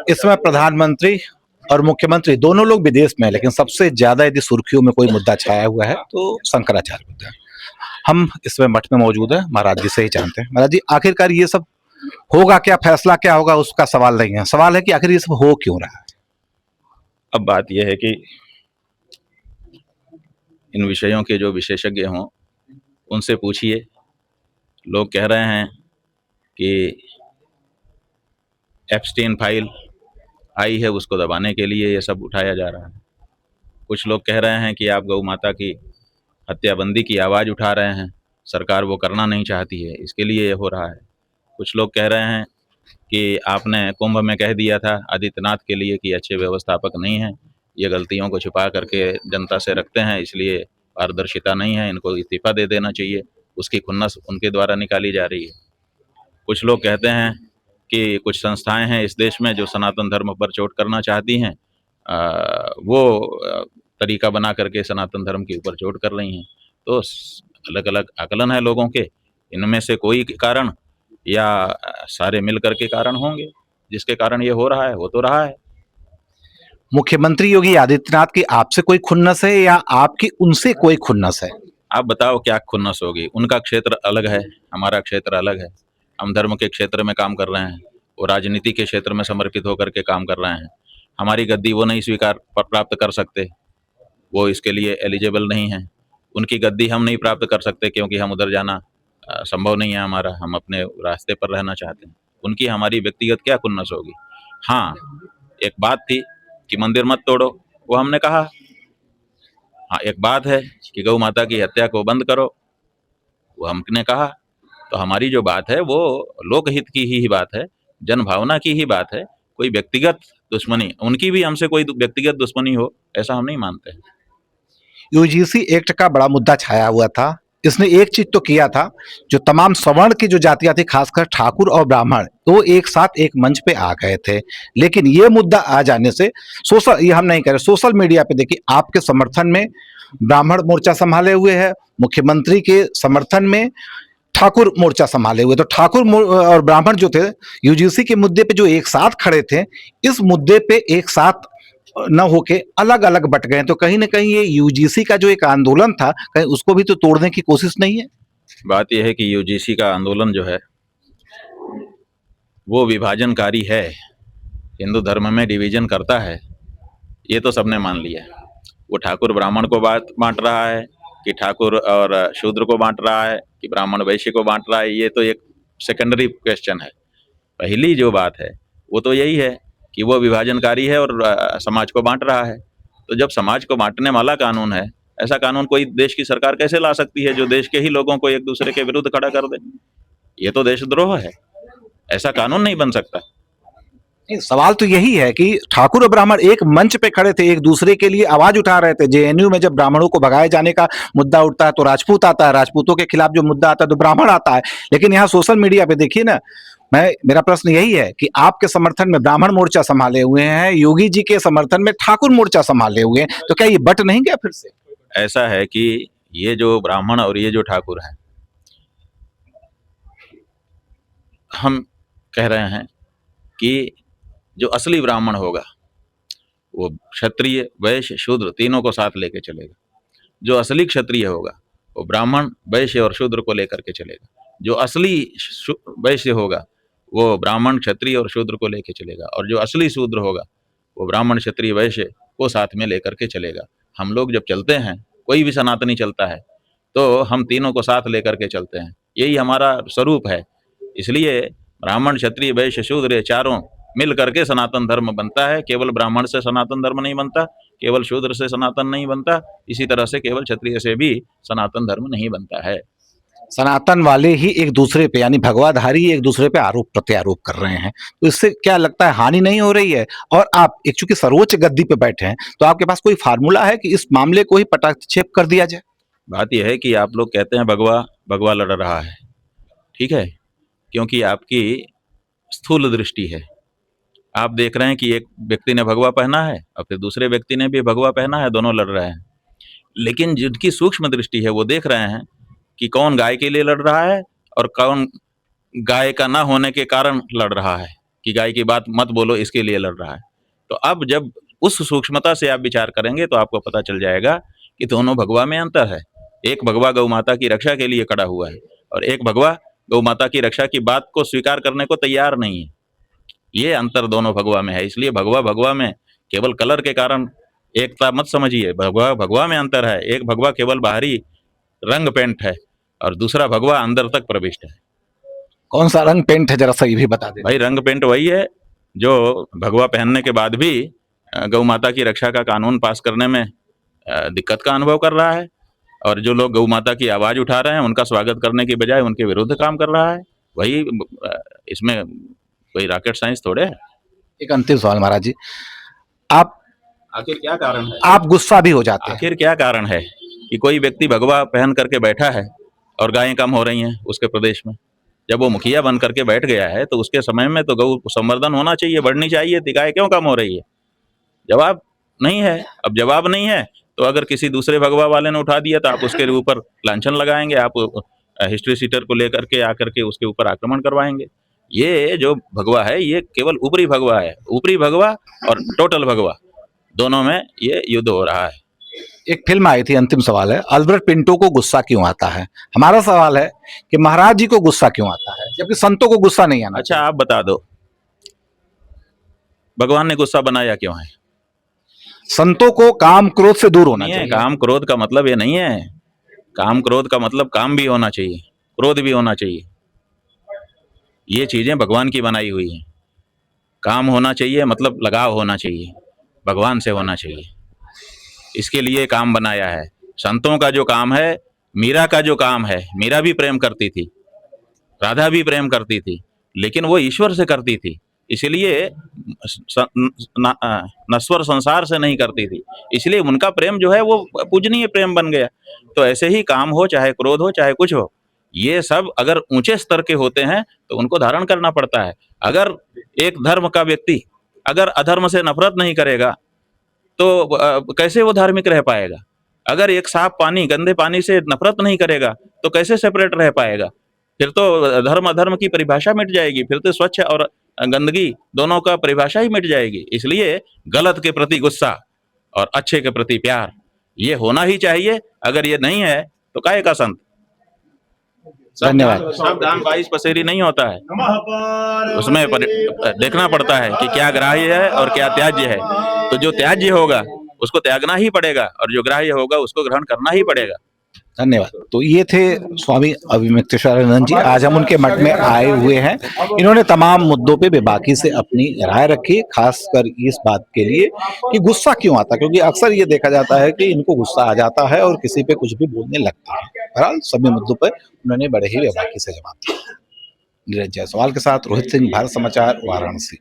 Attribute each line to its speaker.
Speaker 1: इस समय प्रधानमंत्री और मुख्यमंत्री दोनों लोग विदेश में हैं, लेकिन सबसे ज्यादा यदि सुर्खियों में कोई मुद्दा छाया हुआ है तो शंकराचार्य मुद्दा है। हम इसमें मठ में मौजूद है, महाराज जी से ही जानते हैं। महाराज जी, आखिरकार ये सब होगा क्या, फैसला क्या होगा, उसका सवाल नहीं है। सवाल है कि आखिर ये सब हो क्यों रहा है।
Speaker 2: अब बात यह है कि इन विषयों के जो विशेषज्ञ हों उनसे पूछिए। लोग कह रहे हैं कि एप्स्टीन फाइल आई है, उसको दबाने के लिए ये सब उठाया जा रहा है। कुछ लोग कह रहे हैं कि आप गौ माता की हत्याबंदी की आवाज़ उठा रहे हैं, सरकार वो करना नहीं चाहती है, इसके लिए ये हो रहा है। कुछ लोग कह रहे हैं कि आपने कुंभ में कह दिया था आदित्यनाथ के लिए कि अच्छे व्यवस्थापक नहीं हैं, ये गलतियों को छुपा करके जनता से रखते हैं, इसलिए पारदर्शिता नहीं है, इनको इस्तीफा दे देना चाहिए। उसकी खुन्नस उनके द्वारा निकाली जा रही है। कुछ लोग कहते हैं कि कुछ संस्थाएं हैं इस देश में जो सनातन धर्म पर चोट करना चाहती हैं, वो तरीका बना करके सनातन धर्म के ऊपर चोट कर रही हैं। तो अलग अलग आकलन है लोगों के, इनमें से कोई कारण या सारे मिल करके कारण होंगे जिसके कारण ये हो रहा है। हो तो रहा है।
Speaker 1: मुख्यमंत्री योगी आदित्यनाथ की आपसे कोई खुन्नस है या आपकी उनसे कोई खुन्नस है?
Speaker 2: आप बताओ क्या खुन्नस होगी? उनका क्षेत्र अलग है, हमारा क्षेत्र अलग है। हम धर्म के क्षेत्र में काम कर रहे हैं, वो राजनीति के क्षेत्र में समर्पित होकर के काम कर रहे हैं। हमारी गद्दी वो नहीं प्राप्त कर सकते, वो इसके लिए एलिजिबल नहीं है। उनकी गद्दी हम नहीं प्राप्त कर सकते क्योंकि हम उधर जाना संभव नहीं है हमारा, हम अपने रास्ते पर रहना चाहते हैं। उनकी हमारी व्यक्तिगत क्या खुन्नस होगी? हाँ, एक बात थी कि मंदिर मत तोड़ो, वो हमने कहा। हाँ, एक बात है कि गौ माता की हत्या को बंद करो, वो हमने कहा। तो हमारी जो बात है वो लोकहित की ही बात है, जन भावना की ही बात है। कोई व्यक्तिगत दुश्मनी, उनकी भी हमसे कोई व्यक्तिगत दुश्मनी हो ऐसा हम नहीं मानते हैं।
Speaker 1: यूजीसी एक्ट का बड़ा मुद्दा छाया हुआ था। इसने एक चीज तो किया था, जो तमाम सवर्ण की जो जातियां थी, खासकर ठाकुर और ब्राह्मण, तो एक साथ एक मंच पे आ गए थे। लेकिन ये मुद्दा आ जाने से ये हम नहीं कह रहे, सोशल मीडिया पे देखिए आपके समर्थन में ब्राह्मण मोर्चा संभाले हुए है, मुख्यमंत्री के समर्थन में ठाकुर मोर्चा संभाले हुए। तो ठाकुर और ब्राह्मण जो थे यूजीसी के मुद्दे पे जो एक साथ खड़े थे, इस मुद्दे पे एक साथ न होके अलग अलग बट गए। तो कहीं ना कहीं ये यूजीसी का जो एक आंदोलन था, कहीं उसको भी तो तोड़ने की कोशिश नहीं है?
Speaker 2: बात यह है कि यूजीसी का आंदोलन जो है वो विभाजनकारी है, हिंदू धर्म में डिवीजन करता है, ये तो सबने मान लिया है। वो ठाकुर ब्राह्मण को बांट रहा है कि ठाकुर और शूद्र को बांट रहा है कि ब्राह्मण वैश्य को बांट रहा है, ये तो एक सेकेंडरी क्वेश्चन है। पहली जो बात है वो तो यही है कि वो विभाजनकारी है और समाज को बांट रहा है। तो जब समाज को बांटने वाला कानून है, ऐसा कानून कोई देश की सरकार कैसे ला सकती है जो देश के ही लोगों को एक दूसरे के विरुद्ध खड़ा कर दे? ये तो देशद्रोह है, ऐसा कानून नहीं बन सकता।
Speaker 1: सवाल तो यही है कि ठाकुर और ब्राह्मण एक मंच पे खड़े थे, एक दूसरे के लिए आवाज उठा रहे थे। जेएनयू में जब ब्राह्मणों को भगाए जाने का मुद्दा उठता है तो राजपूत आता है, राजपूतों के खिलाफ जो मुद्दा आता है तो ब्राह्मण आता है। लेकिन यहाँ सोशल मीडिया पे देखिए ना, मेरा प्रश्न यही है कि आपके समर्थन में ब्राह्मण मोर्चा संभाले हुए हैं, योगी जी के समर्थन में ठाकुर मोर्चा संभाले हुए हैं, तो क्या ये बट नहीं गया फिर से?
Speaker 2: ऐसा है कि ये जो ब्राह्मण और ये जो ठाकुर है, हम कह रहे हैं कि जो असली ब्राह्मण होगा वो क्षत्रिय वैश्य शूद्र तीनों को साथ लेके चलेगा। जो असली क्षत्रिय होगा वो ब्राह्मण वैश्य और शूद्र को लेकर के चलेगा। जो असली वैश्य होगा वो ब्राह्मण क्षत्रिय और शूद्र को लेके चलेगा, और जो असली शूद्र होगा वो ब्राह्मण क्षत्रिय वैश्य को साथ में लेकर के चलेगा। हम लोग जब चलते हैं, कोई भी सनातनी चलता है तो हम तीनों को साथ लेकर के चलते हैं, यही हमारा स्वरूप है। इसलिए ब्राह्मण क्षत्रिय वैश्य शूद्र ये चारों मिल करके सनातन धर्म बनता है। केवल ब्राह्मण से सनातन धर्म नहीं बनता, केवल शूद्र से सनातन नहीं बनता, इसी तरह से केवल क्षत्रिय से भी सनातन धर्म नहीं बनता है।
Speaker 1: सनातन वाले ही एक दूसरे पे, यानी भगवाधारी एक दूसरे पे आरोप प्रत्यारोप कर रहे हैं, तो इससे क्या लगता है हानि नहीं हो रही है? और आप एक चूंकि सर्वोच्च गद्दी पे बैठे हैं, तो आपके पास कोई फार्मूला है कि इस मामले को ही पटाक्षेप कर दिया जाए?
Speaker 2: बात यह है कि आप लोग कहते हैं भगवा भगवा लड़ रहा है, ठीक है, क्योंकि आपकी स्थूल दृष्टि है। आप देख रहे हैं कि एक व्यक्ति ने भगवा पहना है और फिर दूसरे व्यक्ति ने भी भगवा पहना है, दोनों लड़ रहे हैं। लेकिन जिनकी सूक्ष्म दृष्टि है वो देख रहे हैं कि कौन गाय के लिए लड़ रहा है और कौन गाय का ना होने के कारण लड़ रहा है। कि गाय की बात मत बोलो, इसके लिए लड़ रहा है। तो अब जब उस सूक्ष्मता से आप विचार करेंगे तो आपको पता चल जाएगा कि दोनों भगवा में अंतर है। एक भगवा गौ माता की रक्षा के लिए खड़ा हुआ है और एक भगवा गौ माता की रक्षा की बात को स्वीकार करने को तैयार नहीं है। ये अंतर दोनों भगवा में है। इसलिए भगवा भगवा में केवल कलर के कारण एकता मत समझिए। भगवा भगवा में अंतर है। एक भगवा केवल बाहरी रंग पेंट है और दूसरा भगवा अंदर तक प्रविष्ट है।
Speaker 1: कौन सा रंग पेंट है, जरा सा ये भी बता दें।
Speaker 2: भाई रंग पेंट वही है जो भगवा पहनने के बाद भी गौ माता की रक्षा का कानून पास करने में दिक्कत का अनुभव कर रहा है, और जो लोग गौ माता की आवाज उठा रहे हैं उनका स्वागत करने की बजाय उनके विरुद्ध काम कर रहा है। वही इसमें कोई रॉकेट साइंस थोड़े है।
Speaker 1: एक अंतिम सवाल महाराज जी, आप
Speaker 2: आखिर क्या कारण है?
Speaker 1: आप गुस्सा भी हो जाते हैं?
Speaker 2: आखिर क्या कारण है कि कोई व्यक्ति भगवा पहन करके बैठा है और गायें कम हो रही हैं उसके प्रदेश में? जब वो मुखिया बन करके बैठ गया है तो उसके समय में तो गौ संवर्धन होना चाहिए, बढ़नी चाहिए थी। गाय क्यों कम हो रही है? जवाब नहीं है। अब जवाब नहीं है तो अगर किसी दूसरे भगवा वाले ने उठा दिया तो आप उसके ऊपर लांछन लगाएंगे, आप हिस्ट्री सीटर को लेकर के आकर के उसके ऊपर आक्रमण करवाएंगे। ये जो भगवा है ये केवल ऊपरी भगवा है। ऊपरी भगवा और टोटल भगवा दोनों में ये युद्ध हो रहा है।
Speaker 1: एक फिल्म आई थी, अंतिम सवाल है, अल्बर्ट पिंटो को गुस्सा क्यों आता है? हमारा सवाल है कि महाराज जी को गुस्सा क्यों आता है जबकि संतों को गुस्सा नहीं आना
Speaker 2: अच्छा आप बता दो, भगवान ने गुस्सा बनाया क्यों है?
Speaker 1: संतों को काम क्रोध से दूर होना
Speaker 2: नहीं है।
Speaker 1: चाहिए।
Speaker 2: काम क्रोध का मतलब ये नहीं है। काम क्रोध का मतलब काम भी होना चाहिए, क्रोध भी होना चाहिए। ये चीजें भगवान की बनाई हुई हैं। काम होना चाहिए मतलब लगाव होना चाहिए, भगवान से होना चाहिए। इसके लिए काम बनाया है। संतों का जो काम है, मीरा का जो काम है, मीरा भी प्रेम करती थी, राधा भी प्रेम करती थी, लेकिन वो ईश्वर से करती थी। इसलिए नश्वर संसार से नहीं करती थी। इसलिए उनका प्रेम जो है वो पूजनीय प्रेम बन गया। तो ऐसे ही काम हो, चाहे क्रोध हो, चाहे कुछ हो, ये सब अगर ऊंचे स्तर के होते हैं तो उनको धारण करना पड़ता है। अगर एक धर्म का व्यक्ति अगर अधर्म से नफरत नहीं करेगा तो कैसे वो धार्मिक रह पाएगा? अगर एक साफ पानी गंदे पानी से नफरत नहीं करेगा तो कैसे सेपरेट रह पाएगा? फिर तो धर्म अधर्म की परिभाषा मिट जाएगी। फिर तो स्वच्छ और गंदगी दोनों का परिभाषा ही मिट जाएगी। इसलिए गलत के प्रति गुस्सा और अच्छे के प्रति प्यार ये होना ही चाहिए। अगर ये नहीं है तो काहे का संत?
Speaker 1: धन्यवाद।
Speaker 2: सब दान 22 पसेरी नहीं होता है। उसमें देखना पड़ता है कि क्या ग्राह्य है और क्या त्याज्य है। तो जो त्याज्य होगा उसको त्यागना ही पड़ेगा और जो ग्राह्य होगा उसको ग्रहण करना ही पड़ेगा।
Speaker 1: धन्यवाद। तो ये थे स्वामी अभिमुक्तेश्वरानंद जी। आज हम उनके मठ में आए हुए हैं। इन्होंने तमाम मुद्दों पे बेबाकी से अपनी राय रखी, खासकर इस बात के लिए कि गुस्सा क्यों आता, क्योंकि अक्सर ये देखा जाता है कि इनको गुस्सा आ जाता है और किसी पे कुछ भी बोलने लगते हैं। बहरहाल सभी मुद्दों पर उन्होंने बड़े ही बेबाकी से जवाब दिया। नीरज जायसवाल के साथ रोहित सिंह, भारत समाचार, वाराणसी।